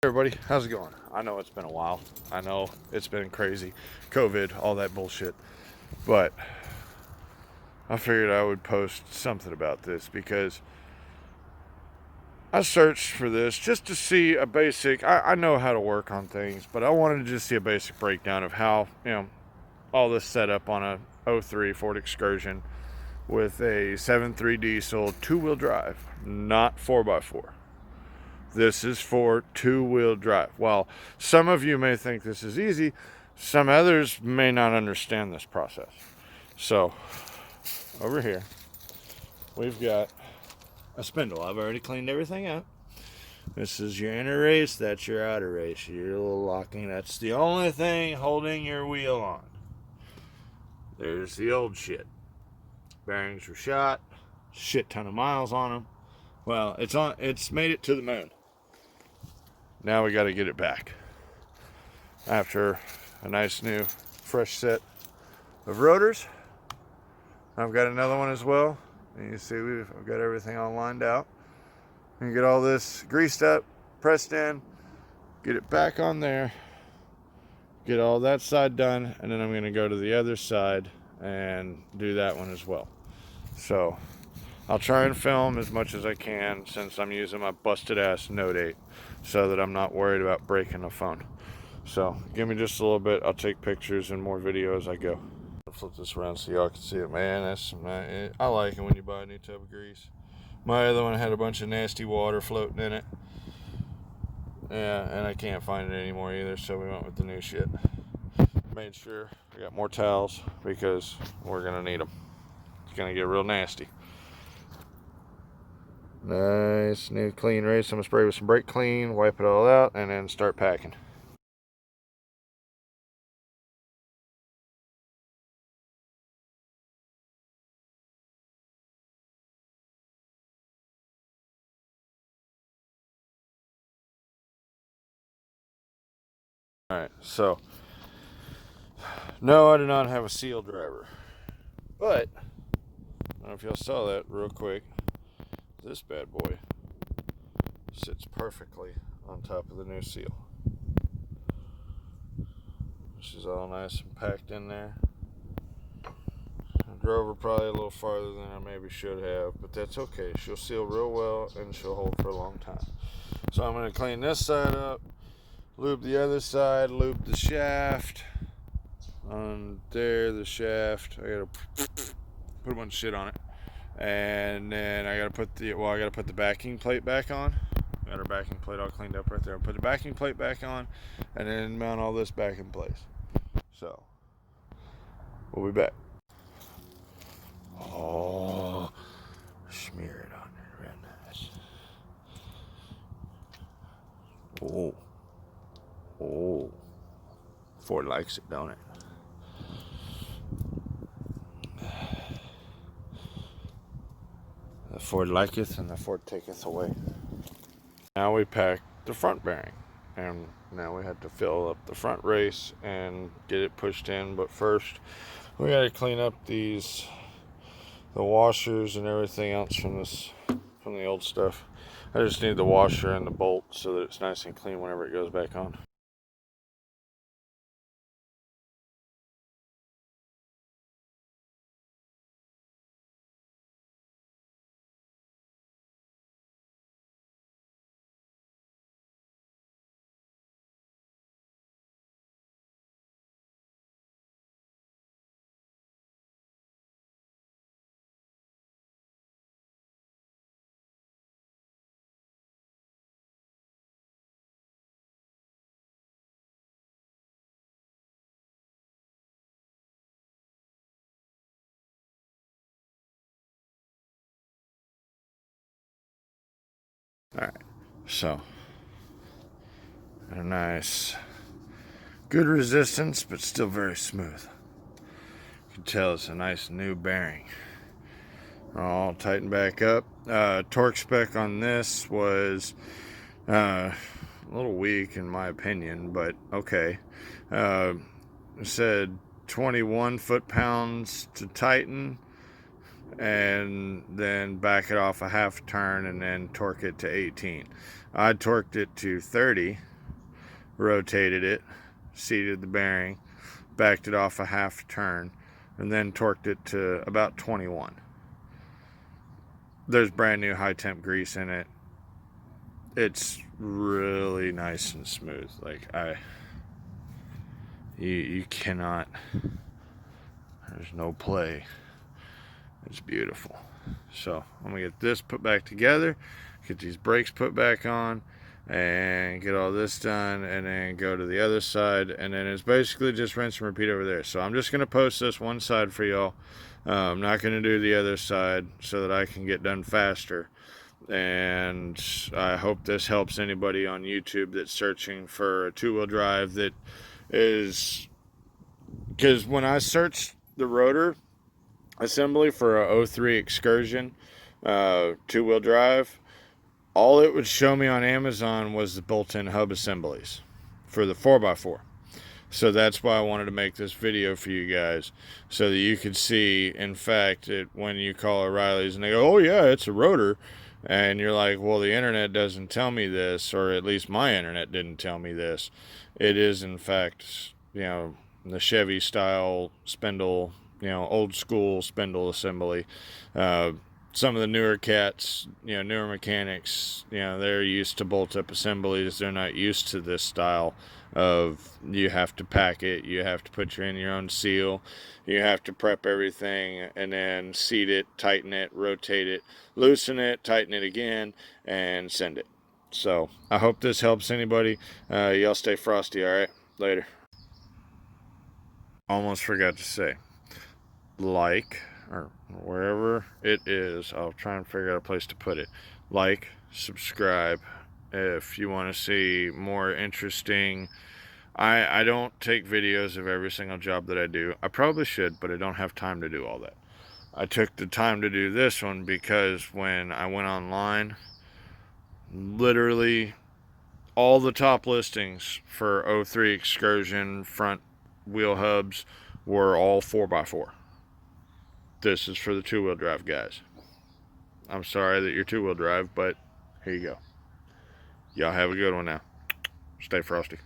Everybody, how's it going? I know it's been a while. I know it's been crazy. COVID, all that bullshit. But I figured I would post something about this because I searched for this just to see a basic. I know how to work on things, but I wanted to just see a basic breakdown of how, all this set up on a '03 Ford Excursion with a 7.3 diesel two-wheel drive, not 4x4. This is for two-wheel drive. Well, some of you may think this is easy. Some others may not understand this process. So, over here, we've got a spindle. I've already cleaned everything up. This is your inner race. That's your outer race. Your little locking. That's the only thing holding your wheel on. There's the old shit. Bearings were shot. Shit ton of miles on them. Well, it's made it to the moon. Now we got to get it back. After a nice new fresh set of rotors, I've got another one as well. And you see I've got everything all lined out. And get all this greased up, pressed in, get it back on there, get all that side done, and then I'm going to go to the other side and do that one as well. So I'll try and film as much as I can since I'm using my busted ass Note 8 so that I'm not worried about breaking the phone. So give me just a little bit. I'll take pictures and more video as I go. I'll flip this around so y'all can see it. Man, I like it when you buy a new tub of grease. My other one had a bunch of nasty water floating in it. Yeah, and I can't find it anymore either, so we went with the new shit. Made sure I got more towels because we're going to need them. It's going to get real nasty. Nice new clean race. I'm going to spray with some brake clean, wipe it all out, and then start packing. Alright, so no, I do not have a seal driver. But I don't know if y'all saw that real quick. This bad boy sits perfectly on top of the new seal. This is all nice and packed in there. I drove her probably a little farther than I maybe should have, but that's okay. She'll seal real well and she'll hold for a long time. So I'm going to clean this side up, lube the other side, lube the shaft. On there, the shaft. I got to put a bunch of shit on it. And then I got to put the backing plate back on. Got our backing plate all cleaned up right there. I'll put the backing plate back on and then mount all this back in place. So, we'll be back. Oh, smear it on there real nice. Oh. Ford likes it, don't it? The Ford liketh and the Ford taketh away. Now we pack the front bearing. And now we have to fill up the front race and get it pushed in. But first, we got to clean up the washers and everything else from the old stuff. I just need the washer and the bolt so that it's nice and clean whenever it goes back on. Alright, so a nice, good resistance, but still very smooth. You can tell it's a nice new bearing. All tightened back up. Torque spec on this was a little weak in my opinion, but okay. It said 21 foot-pounds to tighten, and then back it off a half turn and then torque it to 18. I torqued it to 30 rotated it, seated the bearing, backed it off a half turn, and then torqued it to about 21. There's brand new high temp grease in it. It's really nice and smooth. Like, you cannot, there's no play. It's beautiful. So I'm gonna get this put back together, get these brakes put back on, and get all this done, and then go to the other side, and then it's basically just rinse and repeat over there. So I'm just gonna post this one side for y'all. I'm not gonna do the other side so that I can get done faster. And I hope this helps anybody on YouTube that's searching for a two-wheel drive that is, because when I searched the rotor assembly for a 03 Excursion two-wheel drive, all it would show me on Amazon was the bolt-in hub assemblies for the 4x4. So that's why I wanted to make this video for you guys, so that you could see, in fact, when you call O'Reilly's and they go, oh yeah, it's a rotor, and you're like, well, the internet doesn't tell me this, or at least my internet didn't tell me this. It is, in fact, the Chevy style spindle, old school spindle assembly. Some of the newer cats, newer mechanics, they're used to bolt up assemblies. They're not used to this style of, you have to pack it, you have to put in your own seal, you have to prep everything, and then seat it, tighten it, rotate it, loosen it, tighten it again, and send it. So I hope this helps anybody. Y'all stay frosty. All right, later. Almost forgot to say, like, or wherever it is, I'll try and figure out a place to put it. Like, subscribe if you want to see more interesting. I don't take videos of every single job that I do. I probably should, but I don't have time to do all that. I took the time to do this one because when I went online, literally all the top listings for 03 Excursion front wheel hubs were all 4x4. This is for the two-wheel drive guys. I'm sorry that you're two-wheel drive, but here you go. Y'all have a good one now. Stay frosty.